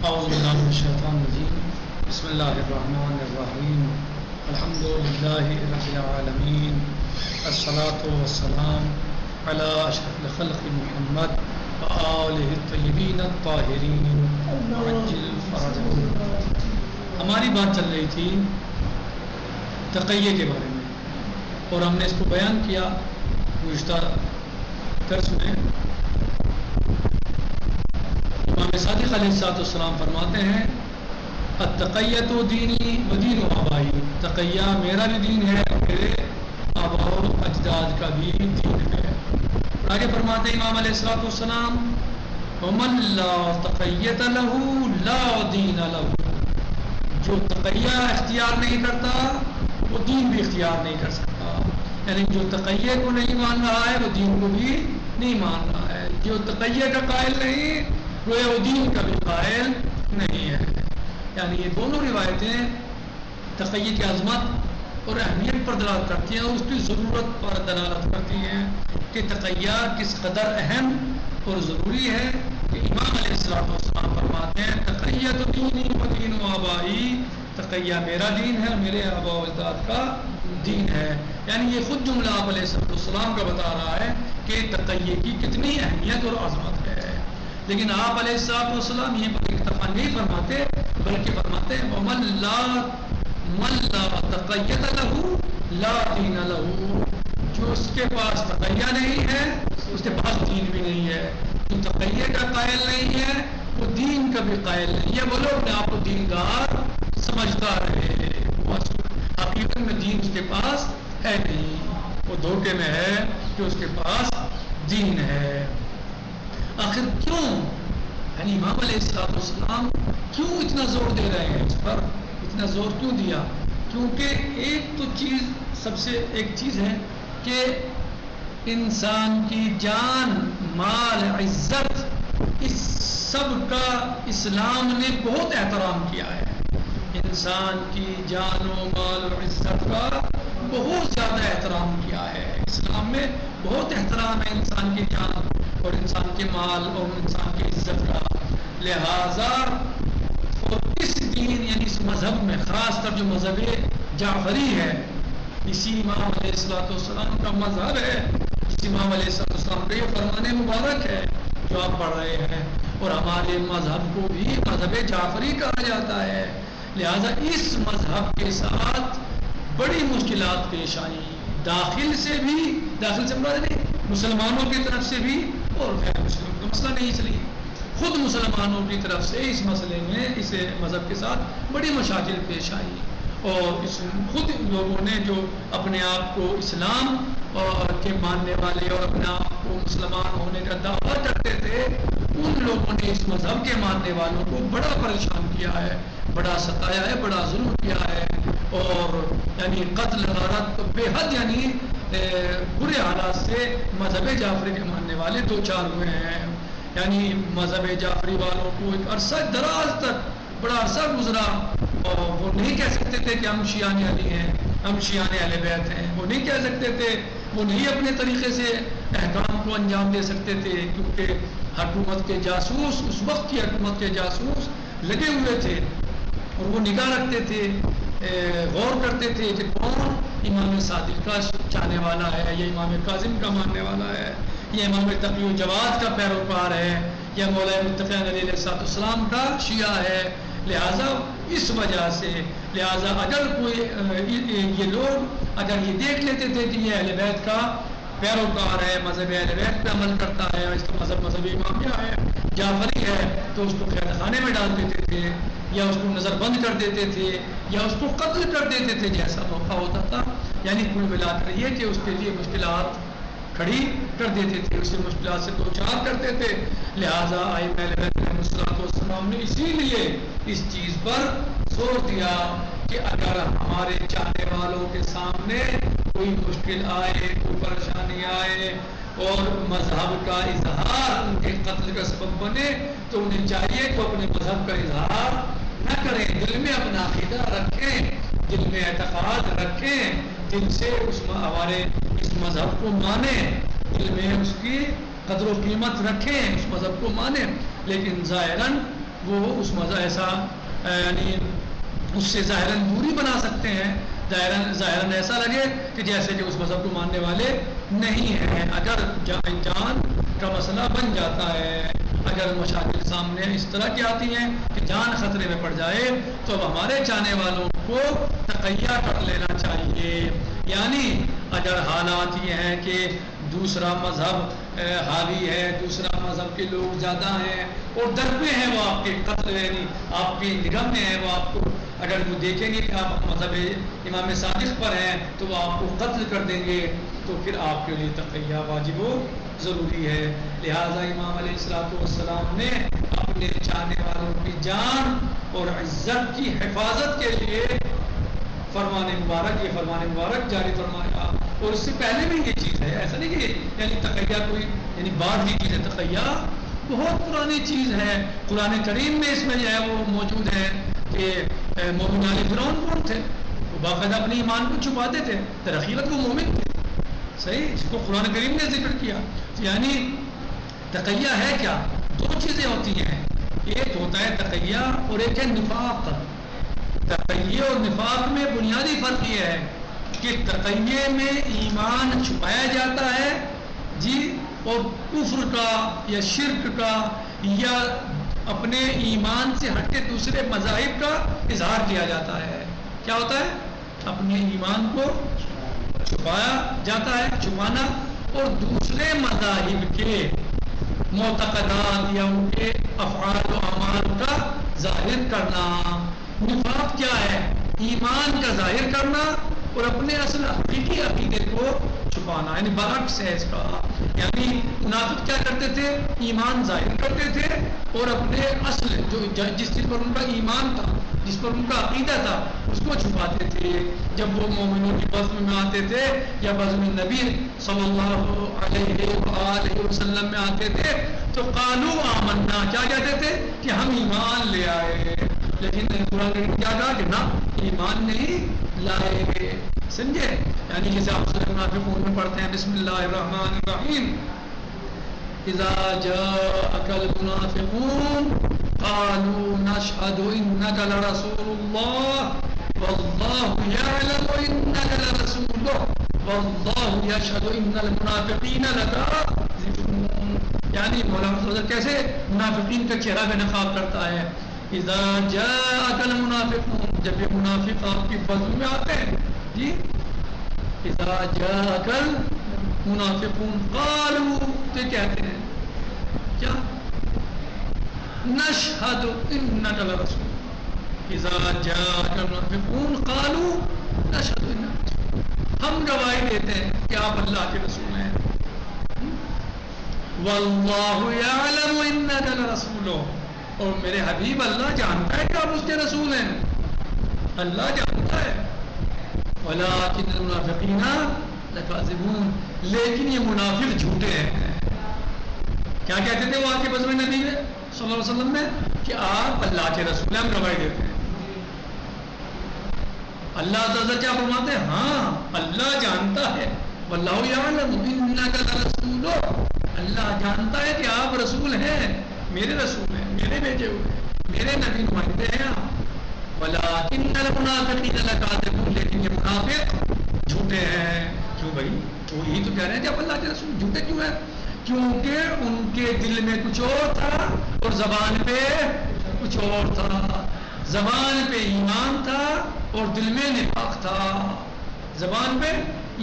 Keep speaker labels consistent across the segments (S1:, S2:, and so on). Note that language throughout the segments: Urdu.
S1: اعوذ باللہ من الشیطان الرجیم بسم اللہ الرحمن الرحیم الحمد للہ رب العالمین الصلاۃ والسلام علی اشرف الخلق محمد وآلہ الطیبین الطاہرین وعجل فرجهم۔ ہماری بات چل رہی تھی تقیہ کے بارے میں اور ہم نے اس کو بیان کیا گزشتہ درس میں۔ امام صادق علیہ السلام فرماتے ہیں التقیۃ دینی و دین آبائی، تقیہ میرا بھی دین ہے اور میرے آباء و اجداد کا بھی دین ہے۔ آگے فرماتے ہیں امام علیہ السلام ومن لا تقیۃ لہ لا دین لہ، جو تقیہ اختیار نہیں کرتا وہ دین بھی اختیار نہیں کر سکتا، یعنی جو تقیہ کو نہیں مان رہا ہے وہ دین کو بھی نہیں مان رہا ہے، جو تقیہ کا قائل نہیں وہ دین کا بھی قائل نہیں ہے۔ یعنی یہ دونوں روایتیں تقیہ کی عظمت اور اہمیت پر دلالت کرتی ہیں اور اس کی ضرورت پر دلالت کرتی ہیں کہ تقیہ کس قدر اہم اور ضروری ہے کہ امام علیہ السلام فرماتے ہیں تقیۃ دینی و دین آبائی، تقیہ میرا دین ہے، میرے آباء و اجداد کا دین ہے۔ یعنی یہ خود جملہ آپ علیہ السلام کا بتا رہا ہے کہ تقیہ کی کتنی اہمیت اور عظمت ہے۔ لیکن آپ علیہ السلام یہ پر اکتفا نہیں فرماتے بلکہ فرماتے ہیں ومن لا تقیۃ لہ لا دین لہ، جو اس کے پاس تقیہ نہیں ہے اس کے پاس دین بھی نہیں ہے، جو تقیہ کا قائل نہیں ہے وہ دین کا بھی قائل نہیں ہے۔ وہ لوگ اپنے آپ کو دیندار سمجھتا رہے، حقیقت میں دین اس کے پاس ہے نہیں، وہ دھوکے میں ہے کہ اس کے پاس دین ہے۔ آخر کیوں یعنی امام علیہ السلام کیوں اتنا زور دے رہے ہیں، اس پر اتنا زور کیوں دیا؟ کیونکہ ایک تو چیز سب سے ایک چیز ہے کہ انسان کی جان مال عزت اس سب کا اسلام نے بہت احترام کیا ہے، انسان کی جان و مال اور عزت کا بہت زیادہ احترام کیا ہے۔ اسلام میں بہت احترام ہے انسان کی جان اور انسان کے مال اور انسان کی عزت کا، لہذا اور اس دین یعنی اس مذہب میں خاص کر جو مذہب جعفری ہے، اسی امام علیہ السلام کا مذہب ہے، جس امام علیہ السلام کا یہ فرمان مبارک ہے جو آپ پڑھ رہے ہیں، اور ہمارے مذہب کو بھی مذہب جعفری کہا جاتا ہے۔ لہذا اس مذہب کے ساتھ بڑی مشکلات پیش آئیں، داخل سے مراد نہیں مسلمانوں کی طرف سے بھی اور غیر مسلموں کا مسئلہ نہیں چلی، خود مسلمانوں کی طرف سے اس مسئلے میں اس مذہب کے ساتھ بڑی مشاکل پیش آئی، اور خود لوگوں نے جو اپنے آپ کو اسلام کے ماننے والے اور اپنے آپ کو مسلمان ہونے کا دعویٰ کرتے تھے، ان لوگوں نے اس مذہب کے ماننے والوں کو بڑا پریشان کیا ہے، بڑا ستایا ہے، بڑا ظلم کیا ہے، اور یعنی قتل غارت بے حد یعنی برے حالات سے مذہب جعفری کے ماننے والے دو چار ہوئے ہیں۔ یعنی مذہب جعفری والوں کو ایک عرصہ دراز تک بڑا عرصہ گزرا اور وہ نہیں کہہ سکتے تھے کہ ہم شیعان علی ہیں، ہم شیعان اہل بیت ہیں، وہ نہیں کہہ سکتے تھے، وہ نہیں اپنے طریقے سے احکام کو انجام دے سکتے تھے، کیونکہ حکومت کے جاسوس اس وقت کی حکومت کے جاسوس لگے ہوئے تھے اور وہ نگاہ رکھتے تھے، غور کرتے تھے کہ کون امام صادق کا چاہنے والا ہے، یا امام کاظم کا ماننے والا ہے، یا امام تقی و جواد کا پیروکار ہے، یا مولا متقین علیہ السلام کا شیعہ ہے۔ لہٰذا اس وجہ سے اگر کوئی یہ لوگ اگر یہ دیکھ لیتے تھے کہ یہ اہل بیت کا پیروکار ہے، مذہب اہل بیت پہ عمل کرتا ہے، اس کا مذہب امام کیا ہے جعفری ہے، تو اس کو قید خانے میں ڈال دیتے تھے، یا اس کو نظر بند کر دیتے تھے، یا اس کو قتل کر دیتے تھے جیسا موقع ہوتا تھا۔ یعنی کل ملا کر یہ کہ اس کے لیے مشکلات کھڑی کر دیتے تھے، اسے مشکلات سے دوچار کرتے تھے۔ لہٰذا ائمہ اہل بیت علیہ السلام نے اسی لیے اس چیز پر زور دیا کہ اگر ہمارے چاہنے والوں کے سامنے کوئی مشکل آئے، کوئی پریشانی آئے اور مذہب کا اظہار ان کے قتل کا سبب بنے، تو انہیں چاہیے کہ اپنے مذہب کا اظہار نہ کریں، دل میں اپنا عقیدہ رکھیں، دل میں اعتقاد رکھیں، دل سے ہمارے اس مذہب کو مانیں، دل میں اس کی قدر و قیمت رکھیں، اس مذہب کو مانیں، لیکن ظاہراً وہ اس مذہب ایسا یعنی اس سے ظاہراً دوری بنا سکتے ہیں، ظاہراً ایسا لگے کہ جیسے کہ اس مذہب کو ماننے والے نہیں ہیں۔ اگر جان کا مسئلہ بن جاتا ہے، اگر مشاکل سامنے اس طرح کی آتی ہیں کہ جان خطرے میں پڑ جائے، تو اب ہمارے چاہنے والوں کو تقیہ کر لینا چاہیے۔ یعنی اگر حالات یہ ہیں کہ دوسرا مذہب حاوی ہے، دوسرا مذہب کے لوگ زیادہ ہیں اور ڈرتے ہیں وہ آپ کے قتل، یعنی آپ کی نگاہ میں ہے، وہ آپ کو اگر وہ دیکھیں گے کہ آپ مذہب امام صادق پر ہیں تو وہ آپ کو قتل کر دیں گے، تو پھر آپ کے لیے تقیہ واجب و ضروری ہے۔ لہٰذا امام علیہ السلام نے اپنے چاہنے والوں کی جان اور عزت کی حفاظت کے لیے یہ فرمان مبارک جاری فرمایا، اور اس سے پہلے بھی یہ چیز ہے، ایسا نہیں کہ یعنی تقیہ کوئی یعنی بعد کی چیز ہے، تقیہ بہت پرانی چیز ہے۔ قرآن کریم میں اس میں جو ہے وہ موجود ہے کہ مومن آل فرعون کون تھے؟ وہ باقاعدہ اپنے ایمان کو چھپاتے تھے، در حقیقت وہ مومن تھے، صحیح، جس کو قرآن کریم نے ذکر کیا۔ یعنی تقیہ ہے کیا؟ دو چیزیں ہوتی ہیں، ایک ہوتا ہے تقیہ اور ایک ہے نفاق۔ تقیہ اور نفاق میں بنیادی فرق یہ ہے کہ تقیہ میں ایمان چھپایا جاتا ہے جی، اور کفر کا یا شرک کا یا اپنے ایمان سے ہٹ کے دوسرے مذاہب کا اظہار کیا جاتا ہے۔ کیا ہوتا ہے؟ اپنے ایمان کو چھپایا جاتا ہے، چھپانا، اور دوسرے مذاہب کے معتقدات یا ان کے افعال و اعمال کا ظاہر کرنا۔ نفاق کیا ہے؟ ایمان کا ظاہر کرنا اور اپنے اصل حقیقی عقیدے کو چھپانا، یعنی برعکس ہے اس کا۔ یعنی منافق کیا کرتے تھے؟ ایمان ظاہر کرتے تھے اور اپنے اصل جس چیز پر ان کا ایمان تھا، جس پر ان کا عقیدہ تھا، اس کو چھپاتے تھے۔ جب وہ مومنوں کی بزم میں آتے تھے یا بزم نبی صلی اللہ علیہ وآلہ وسلم میں آتے تھے تو قالوا آمنا، کیا کہتے تھے؟ کہ ہم ایمان لے آئے، لیکن قرآن نے کیا کہا کہ نہ، ایمان نہیں لائے، سمجھے؟ یعنی جیسے آپ سورہ منافقون میں پڑھتے ہیں بسم اللہ الرحمن الرحیم، اذا جاءك المنافقون قالوا نشهد انك لرسول الله والله يعلم انك لرسوله والله يشهد ان المنافقين لكاذبون۔ یعنی مولانا فضل کیسے منافقین کا چہرہ بے نقاب کرتا ہے، اذا جاءك المنافقون، جب یہ منافق آپ کی بزم میں آتے ہیں جی، اذا جاءك المنافقون قالوا، تو کہتے ہیں کیا؟ نشهد انك لرسول، اذا جاءك المنافقون قالوا نشهد انك، ہم گواہی دیتے ہیں کہ آپ اللہ کے رسول ہیں، واللہ یعلم انک لرسولہ، اور میرے حبیب اللہ جانتا ہے کہ آپ اس کے رسول ہیں، اللہ جانتا ہے، ولکن المنافقین لکاذبون، لیکن یہ منافق جھوٹے ہیں۔ کیا کہتے تھے وہ آ کے بزم نبی میں صلی اللہ علیہ وسلم میں؟ کہ آپ اللہ کے رسول ہیں، ہم گواہی دیتے ہیں۔ اللہ تعالیٰ کیا فرماتے ہیں؟ ہاں اللہ جانتا ہے، واللہ یعلم انک لرسولہ، اللہ جانتا ہے کہ آپ رسول ہیں، میرے رسول ہیں، میرے بیٹے ہوئے، میرے نبی نمائندے ہیں آپ، ولکن المنافقین لکاذبون، لیکن یہ منافق جھوٹے ہیں۔ کیوں بھائی؟ تو یہی تو کہہ رہے ہیں کہ آپ اللہ کے رسول، جھوٹے کیوں ہیں؟ کیونکہ ان کے دل میں کچھ اور تھا اور زبان پہ کچھ اور تھا، زبان پہ ایمان تھا اور دل میں نفاق تھا، زبان پہ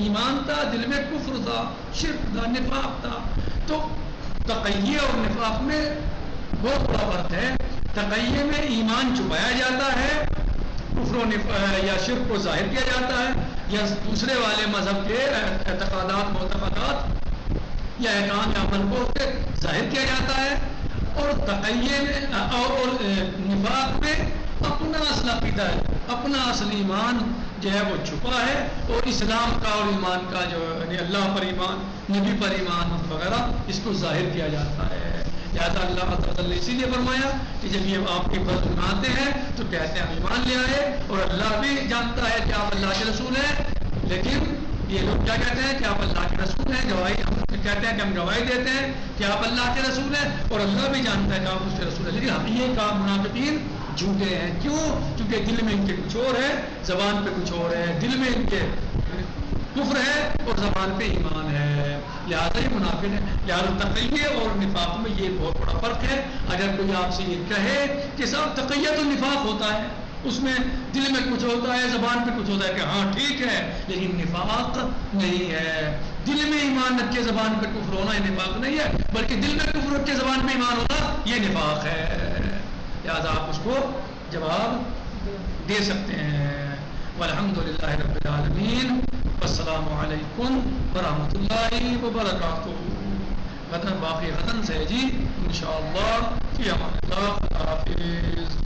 S1: ایمان تھا، دل میں کفر تھا، شرک تھا، نفاق تھا۔ تو تقیہ اور نفاق میں بہت بڑا فرق ہے۔ تقیہ میں ایمان چھپایا جاتا ہے، کفر و یا شرک کو ظاہر کیا جاتا ہے، یا دوسرے والے مذہب کے اعتقادات معتقدات یا احکام یا عمل کو ظاہر کیا جاتا ہے، اور تقیہ میں اور نفاق میں اپنا اصل عقیدہ ہے، اپنا اصل ایمان جو ہے وہ چھپا ہے، اور اسلام کا اور ایمان کا جو یعنی اللہ پر ایمان، نبی پر ایمان وغیرہ اس کو ظاہر کیا جاتا ہے۔ لہٰذا اللہ تعالیٰ نے اسی لیے فرمایا کہ جب یہ آپ کے پاس آتے ہیں تو کہتے ہیں ہم ایمان لے آئے، اور اللہ بھی جانتا ہے کہ آپ اللہ کے رسول ہیں، لیکن یہ لوگ کیا کہتے ہیں کہ آپ اللہ کے رسول ہیں، گواہی ہم کہتے ہیں کہ ہم گواہی دیتے ہیں کہ آپ اللہ کے رسول ہیں اور اللہ بھی جانتا ہے کہ آپ اس کے رسول ہیں، لیکن ہم یہ کام منافقین جھوٹے ہیں. کیوں؟ کیونکہ دل میں ان کے کچھ اور ہے، زبان پہ کچھ اور ہے. دل میں ان کے کفر ہے اور زبان پہ ایمان ہے، لہٰذا یہ منافق ہے. لہٰذا تقیہ اور نفاق میں یہ بہت بڑا فرق ہے. اگر کوئی آپ سے یہ کہے کہ صاحب تقیہ تو نفاق ہوتا ہے، اس میں دل میں کچھ ہوتا ہے، زبان پہ کچھ ہوتا ہے کہ ہاں ٹھیک ہے، لیکن نفاق نہیں ہے. دل میں ایمان رکھ کے زبان پہ کفر ہونا یہ نفاق نہیں ہے، بلکہ دل میں کفر رکھ کے زبان پہ ایمان ہونا یہ نفاق ہے. لہٰذا آپ اس کو جواب دے سکتے ہیں. والحمدللہ رب العالمین، والسلام علیکم ورحمۃ اللہ وبرکاتہ. غدن باقی غدن سے جی انشاءاللہ فی امان اللہ. خدا حافظ.